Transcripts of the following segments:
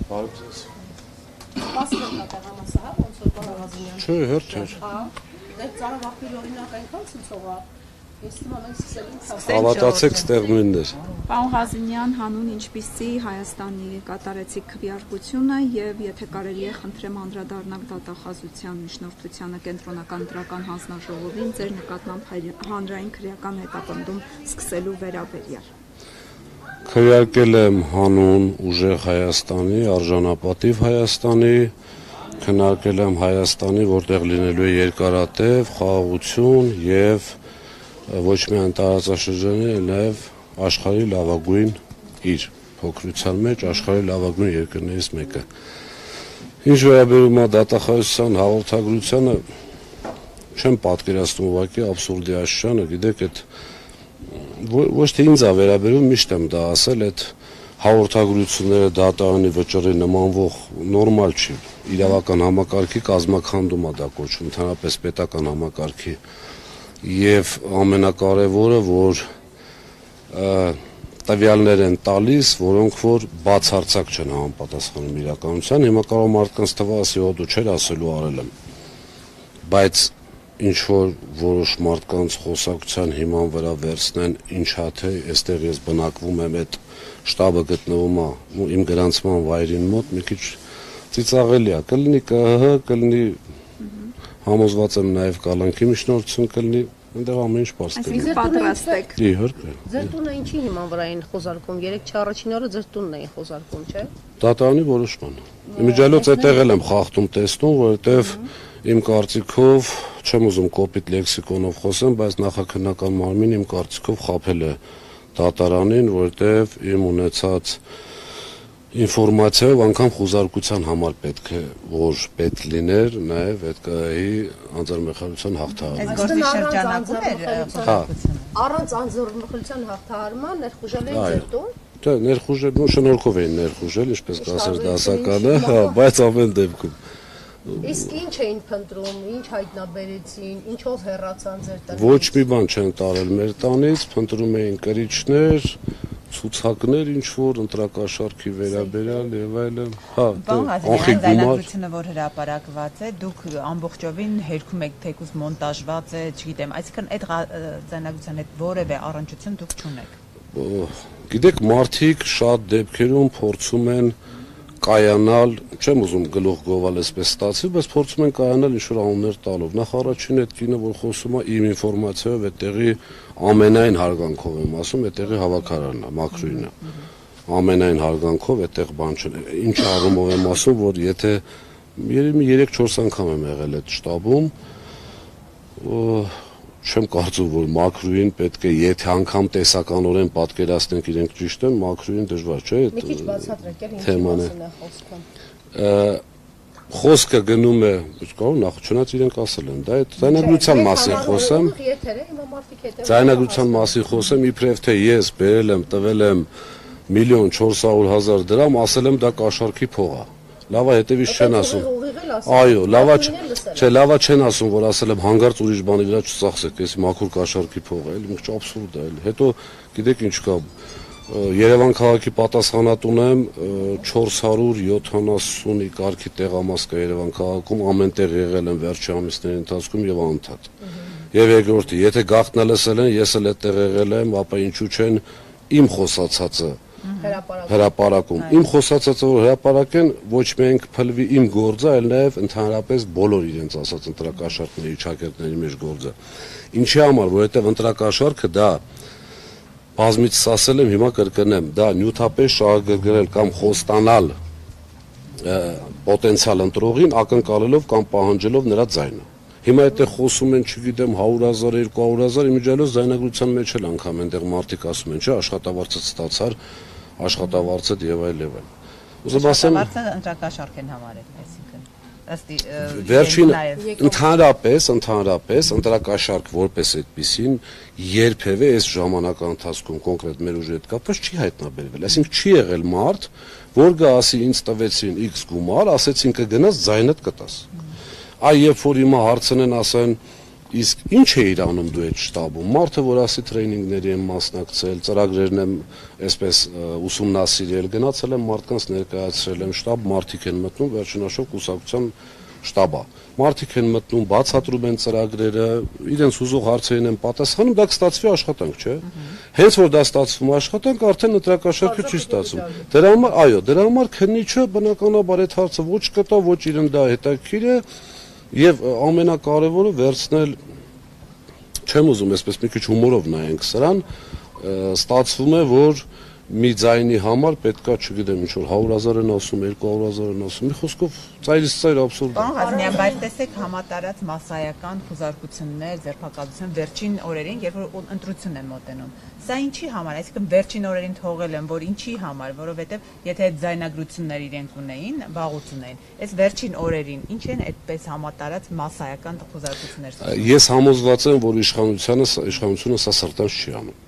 Բարև ձեզ։ Մասնական տեղամասը, հա, ոնց որ Պարավազինյան։ Չէ, հերթ էր։ Հա, դե ծառավարտի օրինակ այնքան ցնցող է։ Ես թվում եմ սկսել Հավատացեք ստեղ նույնն էր։ Պարոն Ղազինյան, հանուն ինչպիսի Հայաստանի կատարեցիք քվեարկությունը եւ եթե կարելի է խնդրեմ անդրադառնալ դատախազության միջնորդությանը կենտրոնական դրական հանձնաժողովին ձեր նկատմամբ հանրային քրեական հետապնդում սկսելու վերաբերյալ։ Քվեարկել եմ հանուն ուժեղ Հայաստանի, արժանապատիվ Հայաստանի, քննարկել եմ Հայաստանի, որտեղ լինելու է երկարատև խաղաղություն եւ ոչ միայն տարածաշրջանի, այլև աշխարհի լավագույն իր փոքրության մեջ աշխարհի լավագույն երկրներից մեկը։ Ինչ վերաբերում է դատախազության հաղորդագրությանը, չեմ պատկերացնում ուղղակի աբսուրդի աշճանը, գիտեք, այդ ոչ թե ինձ է վերաբերում, միշտ եմ դա ասել, այդ հաղորդագրությունները դատարանի վճռի նմանվող նորմալ չի։ Իրավական համակարգի կազմաքանդում է դա կոչվում, ընդհանրապես պետական համակարգի։ Եվ ամենակարևորը, որ տվյալներ են տալիս, որոնք որ բացարձակ չեն համապատասխանում իրականության, հիմա կարող մարդկանց թվա ասի, դու չեր ասելու արել եմ, բայց ինչ որ որոշ մարդկանց խոսակցության հիման վրա վերցնեն, ինչա թե այստեղ ես բնակվում եմ, այդ շտաբը գտնվում է իմ գրանցման վայրին մոտ, մի քիչ ծիծաղելի է, կլինի ԿՀՀ, կլինի համոզված եմ նաև կալանքի միջնորդություն կլինի, այնտեղ ամեն ինչ պարզ կլինի։ Այսինքն պատրաստ եք։ Իհարկե։ Ձեր տունը ինչի հիման վրա են խոզարկում, 3-4 օրը ձեր տունն էին խոզարկում, չէ։ Դատարանի որոշման։ Իմիջիալոց այդտեղ եմ խախտում տեսնում, որովհետև իմ կարծիքով, չեմ ուզում կոպիտ լեքսիկոնով խոսեմ, բայց նախաքննական մարմինը իմ կարծիքով խաբել է դատարանին, որովհետև իմ ունեցած ինֆորմացիայով անգամ խոզարկության համար պետք է որ պետք լիներ նաև այդ ԿՀ-ի անձնամխելիության հաղթահարումը։ Այս գործի շրջանակում էր խոզարկությունը։ Առանց անձնամխելիության հաղթահարման ներխուժել էին ձեր տուն։ Դե ներխուժել, շնորհքով էին ներխուժել, ինչպես կասեր դասականը, հա, բայց ամեն դեպքում։ Իսկ ինչ էին փնտրում, ինչ հայտնաբերեցին, ինչով հեռացան ձեր տնից։ Ոչ մի բան չեն տարել մեր տանից, փնտրում էին կրիչներ, ցուցակներ, ինչ որ ընտրակաշառքի վերաբերյալ եւ այլն։ Հա, անխիկ ձայնագրությունը, որ հրապարակված է, դուք ամբողջովին հերքում եք թեկուզ մոնտաժված է, չգիտեմ, այսինքն այդ ձայնագրության հետ որևէ առնչություն դուք չունեք։ Գիտեք, մարդիկ շատ դեպքերում փորձում են կայանալ, չեմ ուզում գլուխ գովալ այսպես ստացի, բայց փորձում են կայանալ ինչ-որ անուններ տալով։ Նախ առաջին այդ կինը, որ խոսում է իմ ինֆորմացիայով, այդտեղի ամենայն հարգանքով եմ ասում, այդտեղի հավաքարարն է, Մաքրույնը։ Ամենայն հարգանքով այդտեղ բան չունի։ Ինչ առումով եմ ասում, որ եթե երևի 3-4 անգամ եմ եղել այդ շտաբում, չեմ կարծում, որ Մաքրույն պետք է, եթե անգամ տեսականորեն պատկերացնենք իրենք ճիշտ են, Մաքրույն դժվար չէ։ Մի քիչ բացատրեք, ինչի մասին է խոսքը։ Խոսքը գնում է, կարող նախ չնայած իրենք ասել են, դա այդ ձայնագրության մասին խոսեմ։ Ձայնագրության մասին խոսեմ, իբրև թե ես բերել եմ, տվել եմ 1.400.000 դրամ, ասել եմ դա կաշառքի փող է։ Լավա հետևից չեն ասում։ Այո, լավա չեն ասում, որ ասել եմ հանգարց ուրիշ բանի վրա չծախսեք, էս մաքուր կաշառքի փող է, էլի մի քիչ աբսուրդ է, էլի։ Հետո գիտեք ինչ կա, Երևան քաղաքի պատասխանատուն եմ 470-ի կարգի տեղամաս կա Երևան քաղաքում, ամենտեղ եղել եմ վերջի ամիսների ընթացքում եւ անընդհատ։ Եվ երկրորդը, եթե գաղտնը լսել են, ես էլ այդտեղ եղել եմ, ապա ինչու չեն իմ խոսացածը հրապարակում։ Իմ խոսացածը որ հրապարակեն, ոչ միայն կփլվի իմ գործը, այլ նաև ընդհանրապես բոլոր իրենց ասած ընտրակաշառքների, ճակերտների մեջ գործը։ Ինչի համար, որովհետև ընտրակաշառքը դա բազմից ասել եմ, հիմա կրկնեմ, դա նյութապես շահագրգռել կամ խոստանալ պոտենցիալ ընտրողին, ակնկալելով կամ պահանջելով նրա ձայնը։ Հիմա այդտեղ խոսում են, չգիտեմ, 100.000, 200.000, իմիջիալոց ձայնագրության մեջ էլ անգամ այնտեղ մարդիկ ասում են, չէ, աշխատավարձը ստացար, աշխատավարձը եւ այլ եւ այլ։ Ուզում ասեմ, աշխատավարձը ընտրակաշառք են համարել, այսինքն վերջին ընդհանրապես ընտրակաշառք որպես այդպիսին երբևէ այս ժամանակահատվածի ընթացքում կոնկրետ մեր ուժի հետ կապված չի հայտնաբերվել, այսինքն չի եղել մարդ, որ գա ասի ինձ տվեցին X գումար, ասեցին կգնաս ձայնդ կտաս։ Այ երբ որ հիմա հարցնեն ասեն Իսկ ինչ է իրանում դու այդ շտաբում։ Մարդը, որ ասի տրեյնինգների եմ մասնակցել, ծրագրերն եմ այսպես ուսումնասիրել, գնացել եմ մարդկանց ներկայացրել եմ շտաբ, մարդիկ են մտնում, վերջնաշով կուսակցության շտաբա։ Մարդիկ են մտնում, բացատրում են ծրագրերը, իրենց ուզող հարցերին են պատասխանում, դա կստացվի աշխատանք, չէ՞։ Հենց որ դա ստացվում աշխատանք, արդեն ընտրակաշառքը չի ստացվում։ Դրա համար, այո, դրա համար քննիչը բնականաբար այդ հարցը ոչ կտա, ոչ իրեն դա հետաքրքիր է, եւ ամենակարևորը վերցնել, չեմ ուզում այսպես մի քիչ հումորով նայենք սրան, ստացվում է, որ մի ձայնի համար պետքա, չգիտեմ, ինչ որ 100,000 են ասում, 200,000 են ասում, մի խոսքով ծայրից ծայր աբսուրդ։ Պարոն Ղազարյան, բայց տեսեք համատարած մասսայական խուզարկություններ, ձերբակալություն վերջին օրերին, երբ որ ընտրություն են մոտենում։ Սա ինչի համար, այսինքն վերջին օրերին թողել են, որ ինչի համար, որովհետև եթե այդ ձայնագրություններ իրենք ունեին, վաղուց ունեին, այս վերջին օրերին ինչ են այդպես համատարած մասսայական խուզարկություններ։ Ես համոզված եմ, որ իշխանությունը սա սրտանց չի անում։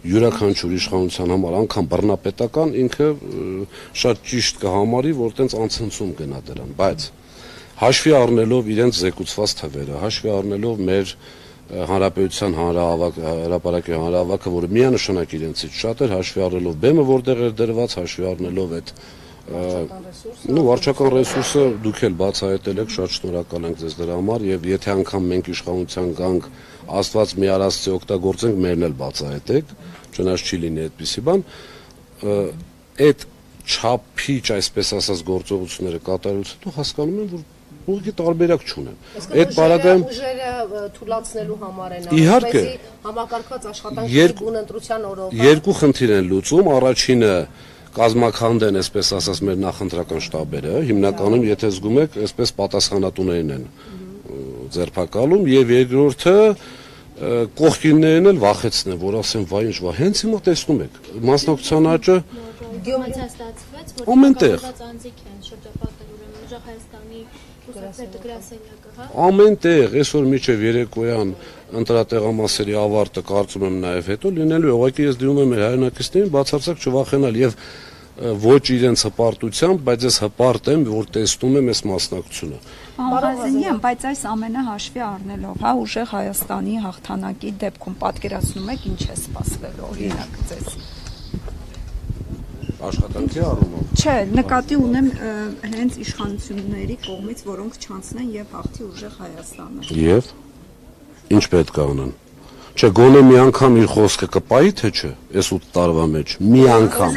Յուրաքանչյուր իշխանության համար, անգամ բռնապետական ինքը շատ ճիշտ կհամարի, որ տենց անցնցում գնա դրան, բայց հաշվի առնելով իրենց զեկուցված թվերը, հաշվի առնելով մեր հանրապետության հրապարակի հանրահավաքը, որը միանշանակ իրենցից շատ էր, հաշվի առնելով բեմը որտեղ էր դրված, հաշվի առնելով այդ վարչական ռեսուրսը դուք էլ բացահայտել եք, շատ շնորհակալ ենք ձեզ դրա համար եւ եթե անգամ մենք իշխանության գանք, Աստված մի արածի օգտագործենք, մերն էլ բացահայտեք, չնայած չի լինի այդպիսի բան, այդ չափիչ, այսպես ասած, գործողությունները կատարելուց հետո հասկանում եմ, որ ուղղակի տարբերակ չունեն։ Այդ բaragայում ուժերը թույլատնելու համար են, իհարկե համակարգված աշխատանքի բուն ընտրության օրոք։ Երկու խնդիր են լուծում, առաջինը կազմաքանդ են, այսպես ասած, մեր նախընտրական շտաբերը, հիմնականում, եթե զգում եք, այսպես պատասխանատուներին են ձերբակալում եւ երկրորդը կողքիններն էլ վախեցնեն, որ ասեն, վայ ինչ, հենց հիմա տեսնում եք, մասնակցության աճը Գյուղացիա ստացվեց, որ ամենտեղ անձիկ են շրջապատել ուրեմն ուժեղ Հայաստանի կուսակցությունների գրասենյակը, հա։ ամենտեղ այսօր միջև երեկոյան ընտրատեղամասերի ավարտը կարծում եմ նաեւ հետո լինելու է, ուղղակի ես դիմում եմ մեր հայրենակիցներին բացարձակ չվախենալ եւ ոչ իրենց հպարտությամբ, բայց ես հպարտ եմ, որ տեսնում եմ այս մասնակցությունը։ Ղազարյան, բայց այս ամենը հաշվի առնելով, հա, ուժեղ Հայաստանի հաղթանակի դեպքում պատկերացնում եք ինչ է սպասվելու, օրինակ ձեզ։ Աշխատանքի առումով։ Չէ, նկատի ունեմ հենց իշխանությունների կողմից, որոնք չանցնեն եւ հաղթի ուժեղ Հայաստանը։ Եվ ինչ պետք է անեն։ Չէ, գոնե մի անգամ իր խոսքը կպայի, թե չէ, այս 8 տարվա մեջ, մի անգամ։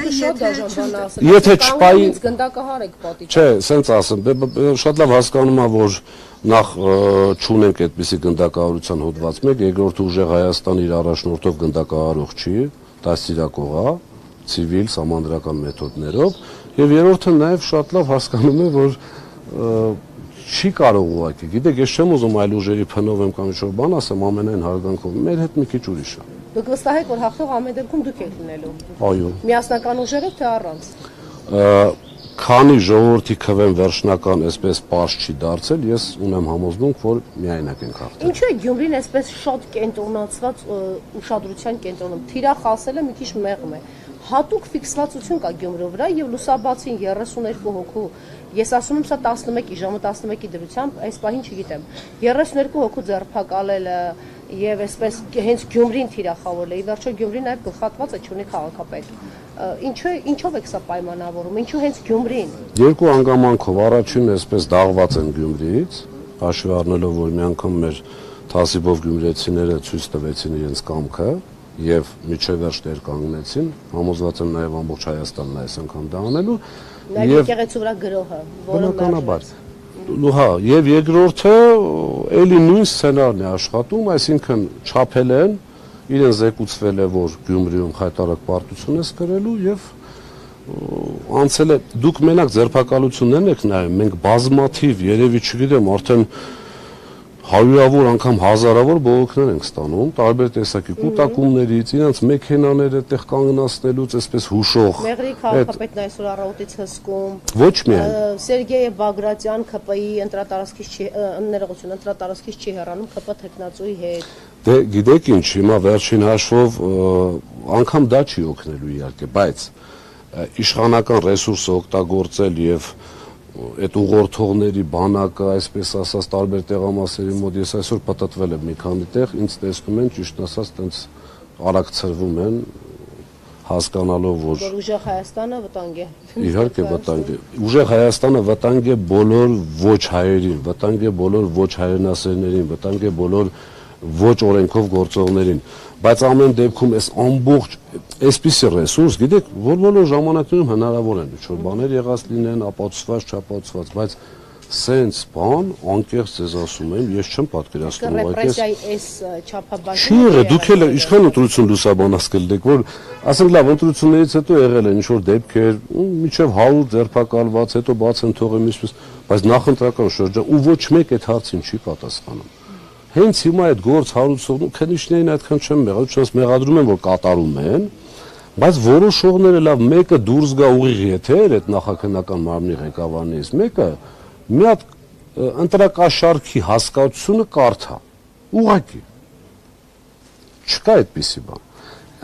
Եթե չպայի, գնդակահար եք պատի։ Չէ, սենց ասեմ, շատ լավ հասկանում եմ, որ նախ չունենք այդպիսի գնդակահարության հոդված մեկ, երկրորդը ուժեղ Հայաստան իր առաջնորդով գնդակահարող չի, դաստիարակող է, ցիվիլ, սահմանադրական մեթոդներով, եւ երրորդը նաեւ շատ լավ հասկանում է, որ չի կարող ուղղակի, գիտեք, ես չեմ ուզում այլ ուժերի փնով եմ կամ ինչ-որ բան ասեմ, ամենայն հարգանքով, մեր հետ մի քիչ ուրիշ է։ Դուք վստահ եք, որ հաղթող ամեն դեպքում դուք եք լինելու։ Այո։ Միասնական ուժերով թե առանց։ Քանի ժողովրդի քվեն վերջնական այսպես պարզ չի դարձել, ես ունեմ համոզմունք, որ միայնակ ենք հաղթել։ Ինչու է Գյումրին այսպես շատ կենտրոնացված ուշադրության կենտրոնում։ Թիրախ ասելը մի քիչ մեղմ է։ Հատուկ ֆիքսվածություն կա Գյումրու վրա եւ լուսաբացին 32 հոգու։ Ես ասում եմ սա 11-ի ժամը 11-ի դրությամբ, այս պահին չգիտեմ։ 32 հոգու ձերբակալելը եւ այսպես հենց Գյումրին թիրախավորել է։ Ի վերջո Գյումրին այլ գլխատված է, չունի քաղաքապետ։ Ինչով եք սա պայմանավորում, ինչու հենց Գյումրին։ Երկու անգամանքով, առաջինը այսպես դաղված են Գյումրիից, հաշվի առնելով, որ մի անգամ մեր թասիբով գյումրեցիները ցույց տվեցին իրենց կամքը եւ միջև վերջ դեր կանգնեցին, համոզված եմ նաեւ ամբողջ Հայաստանն այս անգամ դա անելու եւ եկեղեցու վրա գրոհը, որը բնականաբար։ Հա, եւ երկրորդը էլի նույն սցենարն է աշխատում, այսինքն չափել են, իրեն զեկուցվել է, որ Գյումրիում հայտարարակ պարտություն է սկրելու եւ անցել է, դուք մենակ ձերբակալություններն եք նայում, մենք բազմաթիվ, երևի չգիտեմ, արդեն հարյուրավոր անգամ հազարավոր բողոքներ ենք ստանում, տարբեր տեսակի կուտակումներից, իրենց մեքենաները տեղ կանգնացնելուց, այսպես հուշող։ Մեղրի քաղաքապետն այսօր առավոտից հսկում։ Ոչ միայն։ Սերգեյ Բագրատյան ԿՊ-ի ընտրատարածքից չի հեռանում ԿՊ թեկնածուի հետ։ Դե գիտեք ինչ, հիմա վերջին հաշվով անգամ դա չի օգնելու իհարկե, բայց իշխանական ռեսուրսը օգտագործել եւ այդ ուղղորդողների բանակը, այսպես ասած, տարբեր տեղամասերի մոտ ես այսօր պատտվել եմ մի քանի տեղ, ինձ տեսնում են ճիշտ ասած, տենց արագ ծրվում են, հասկանալով, որ ուժեղ Հայաստանը վտանգ է։ Իհարկե վտանգ է։ Ուժեղ Հայաստանը վտանգ է բոլոր ոչ հայերին, վտանգ է բոլոր ոչ հայրենասերներին, վտանգ է բոլոր ոչ օրենքով գործողներին, բայց ամեն դեպքում այս ամբողջ այսպիսի ռեսուրս, գիտեք, որ բոլոր ժամանակներում հնարավոր են ինչ-որ բաներ եղած լինեն, ապացուցված, չապացուցված, բայց սենց բան, անկեղծ ձեզ ասում եմ, ես չեմ պատկերացնում ուղղակի ռեպրեսիայի այս չափաբաժինը։ Չի եղել, դուք էլ ինչքան ընտրություն լուսաբանացել եք, որ ասենք լավ, ընտրություններից հետո եղել են ինչ-որ դեպքեր, մինչև 100 ձերբակալված, հետո բաց են թողել միշտ, բայց նախընտրական շրջան ու ոչ մեկ այդ հարցին չի պատասխանում։ Հենց հիմա այդ գործ հարուցողն ու քննիչներին այդքան չեմ մեղադրում, չնայած մեղադրում են, որ կատարում են, բայց որոշողները լավ մեկը դուրս գա ուղիղ եթեր այդ նախաքննական մարմնի ղեկավարներից, մեկը մի հատ ընտրակաշարքի հասկացությունը կարդա, ուղղակի չկա այդպիսի բան։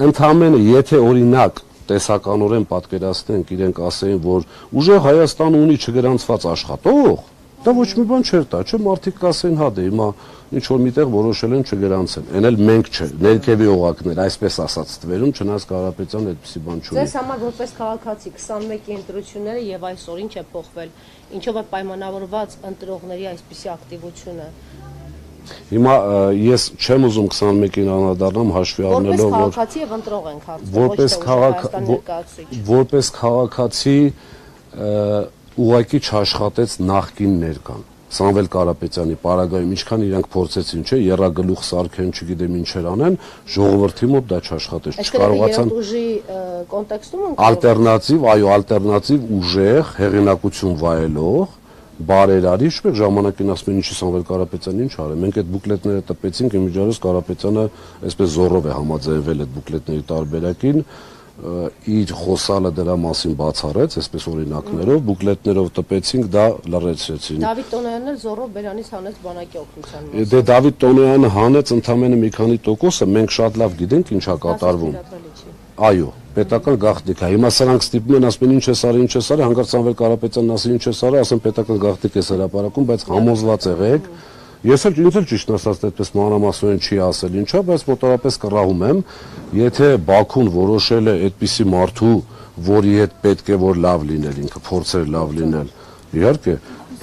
Ընդհանրապես եթե օրինակ տեսականորեն պատկերացնենք, իրենք ասեին, որ ուժեղ Հայաստանը ունի չգրանցված աշխատող, դա ոչ մի բան չէր տա, չէ՞ մարդիկ կասեն, հա դե հիմա ինչ որ միտեղ որոշել են չգրանցել։ Էն էլ մենք չէ, ներքևի օղակներ, այսպես ասած թվերում, չնայած Կարապետյանը այդպիսի բան չունի։ Ձեզ համար որպես քաղաքացի 21-ի ընտրությունները եւ այսօր ինչ է փոխվել, ինչով է պայմանավորված ընտրողների այսպիսի ակտիվությունը։ Հիմա ես չեմ ուզում 21-ին անդրադառնամ հաշվի առնելով, որ քաղաքացի եւ ընտրող ենք հարցը, որպես քաղաքացի ուղղակի չաշխատեց նախկին ներկան։ Սամվել Կարապետյանի պարագայում ինչքան իրանք փորձեցին, չէ, երրագլուխ սարքեն, չգիտեմ ինչեր անեն, ժողովրդի մոտ դա չաշխատեց։ Չկարողացան ուժի կոնտեքստում ալտերնատիվ, այո, ալտերնատիվ ուժեղ հեղինակություն վայելող բարերարի, շփեք ժամանակին ասում են ինչի Սամվել Կարապետյանը ինչ արել։ Մենք այդ բուկլետները տպեցինք, իմիջիայլոց Կարապետյանը այսպես զորով է համաձայնվել այդ բուկլետների տարբերակին, իր խոսալը դրա մասին բացառեց, այսպես օրինակներով, բուկլետներով տպեցինք, դա լրացրեցին։ Դավիթ Տոնոյանն էլ զորով բերանից հանեց բանակի օգնության մասին։ Դե Դավիթ Տոնոյանը հանեց ընդամենը մի քանի տոկոսը, մենք շատ լավ գիտենք ինչա կատարվում։ Այո, պետական գաղտնիք է։ Հիմա սրանք ստիպում են ասում են ինչ է սարի, ինչ է սարի, հանկարծ Սամվել Կարապետյանն ասի ինչ է սարի, ասեն պետական գաղտնիք է հրապարակում, բայց համոզված եղեք։ Ես էլ ինձ էլ ճիշտ ասած այդպես մանրամասնորեն չի ասել ինչա, բայց մոտավորապես կռահում եմ, եթե Բաքուն որոշել է այդպիսի մարդու, որի հետ պետք է որ լավ լինել, ինքը փորձեր լավ լինել, իհարկե,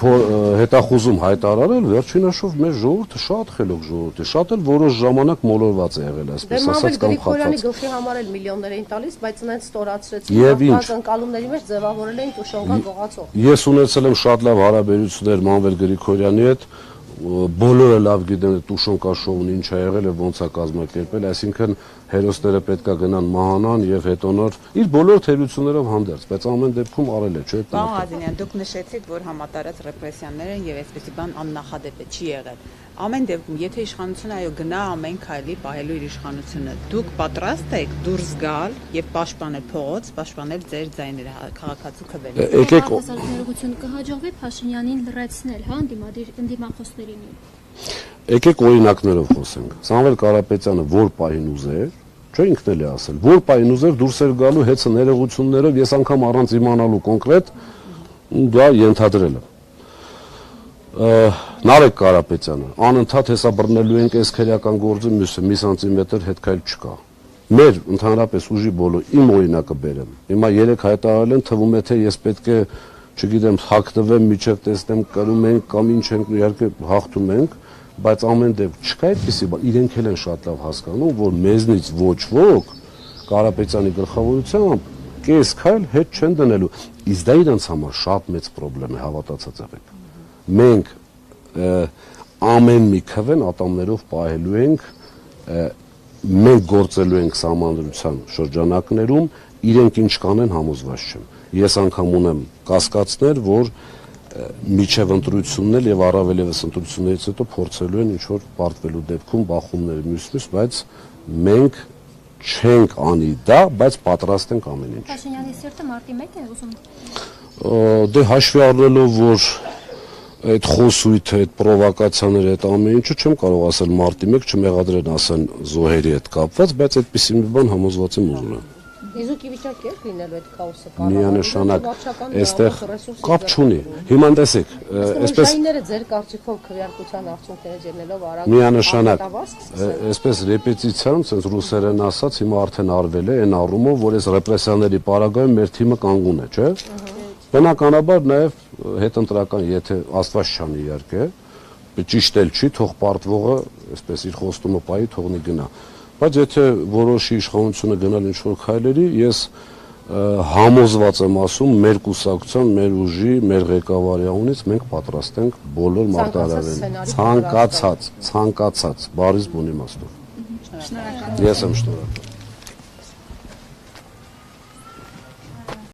հետախուզում հայտարարել, վերջին հաշվով մեր ժողովուրդը շատ խելոք ժողովուրդ է, շատ էլ որոշ ժամանակ մոլորված է եղել, այսպես ասած կամ Գրիգորյանի գլխի համար էլ միլիոններ էին տալիս, բայց նրանց ստորացրեցին, ընկալումների մեջ ձևավորել էին Տուշոնկա գողացող։ Ես ունեցել եմ շատ լավ հարաբերություններ Մանվել Գրիգորյանի հետ, բոլորը լավ գիտեն Տուշոնկա շոուն ինչ է եղել եւ ոնց է կազմակերպել, այսինքն հերոսները պետքա գնան մահանան եւ հետո նոր իր բոլոր թերություններով հանդերձ, բայց ամեն դեպքում արել է, չէ՞։ Պարոն Ղազանյան, դուք նշեցիք, որ համատարած ռեպրեսիաներ են եւ այսպեսի բան աննախադեպ է, չի եղել։ Ամեն դեպքում, եթե իշխանությունը այո գնա ամեն քայլի պահելու իր իշխանությունը, դուք պատրաստ եք դուրս գալ եւ պաշտպանել փողոց, պաշտպանել ձեր ձայները, քաղաքացու քվեները։ Եկեք Հասարակություն կհաջողվի Փաշինյանին լրացնել, հա, ընդդիմախոսներին։ Եկեք օրինակներով խոսենք։ Սամվել Կարապետյանը որ պահին ուզեր, չէ՞ ինքն էլ է ասել, որ պահին ուզեր դուրս էր գալու հեծը ներողություններով, ես անգամ առանց իմանալու կոնկրետ դա ենթադրել եմ։ Նարեկ Կարապետյանը անընդհատ հեսաբռնելու ենք այս քրեական գործը, մյուսը մի սանտիմետր հետ քայլ չկա։ Մեր ընդհանրապես ուժի բոլոր իմ օրինակը բերեմ։ Հիմա 3 հայտարարել են, թվում է թե ես պետք է, չգիտեմ, հագնվեմ, միջև տեսնեմ կրում ենք կամ ինչ ենք, իհարկե հաղթում ենք, բայց ամեն դեպքում չկա այդպիսի բան, իրենք էլ են շատ լավ հասկանում, որ մեզնից ոչ ոք Կարապետյանի գլխավորությամբ կես քայլ հետ չեն դնելու։ Իսկ դա իրենց համար շատ մեծ խնդրեմ է, հավատացած եղեք։ Մենք ամեն մի քվեն ատամներով պահելու ենք, մենք գործելու ենք սահմանադրության շրջանակներում, իրենք ինչ կանեն համոզված չեմ։ Ես անգամ ունեմ կասկածներ, որ միջև ընտրություններ եւ առավել եւս ընտրություններից հետո փորձելու են ինչ որ պարտվելու դեպքում բախումներ մյուս, բայց մենք չենք անի դա, բայց պատրաստ ենք ամեն ինչ։ Փաշինյանի սիրտը մարտի 1 է ուզում։ Դե հաշվի առնելով, որ այդ խոսույթը, այդ պրովոկացիաները, այդ ամեն ինչը չեմ կարող ասել մարտի 1 չմեղադրեն ասեն զոհերի հետ կապված, բայց այդպիսի մի բան համոզված եմ ուզում եմ։ Իզուկի վիճակի է լինելու այդ քաոսը Միանշանակ այստեղ կապ չունի։ Հիմա տեսեք, այսպես Ժայիները ձեր կարծիքով քվեարկության արդյունքներից ելնելով արագ միանշանակ այսպես ռեպետիցիայում sense ռուսերեն ասած հիմա արդեն արվել է այն առումով, որ այս ռեպրեսիաների պարագայում մեր թիմը կանգուն է, չէ՞։ Բնականաբար նաև հետընտրական, եթե Աստված չանի իհարկե, ճիշտ էլ չի, թող պարտվողը այսպես իր խոստումը պայի թողնի գնա։ Բայց եթե որոշի իշխանությունը գնալ ինչ-որ քայլերի, ես համոզված եմ ասում, մեր կուսակցության, մեր ուժի, մեր ղեկավարի անունից մենք պատրաստ ենք բոլոր մարտահրավերին, ցանկացած, բառից բուն իմաստով։ Շնորհակալ եմ։ Ես եմ շնորհակալ։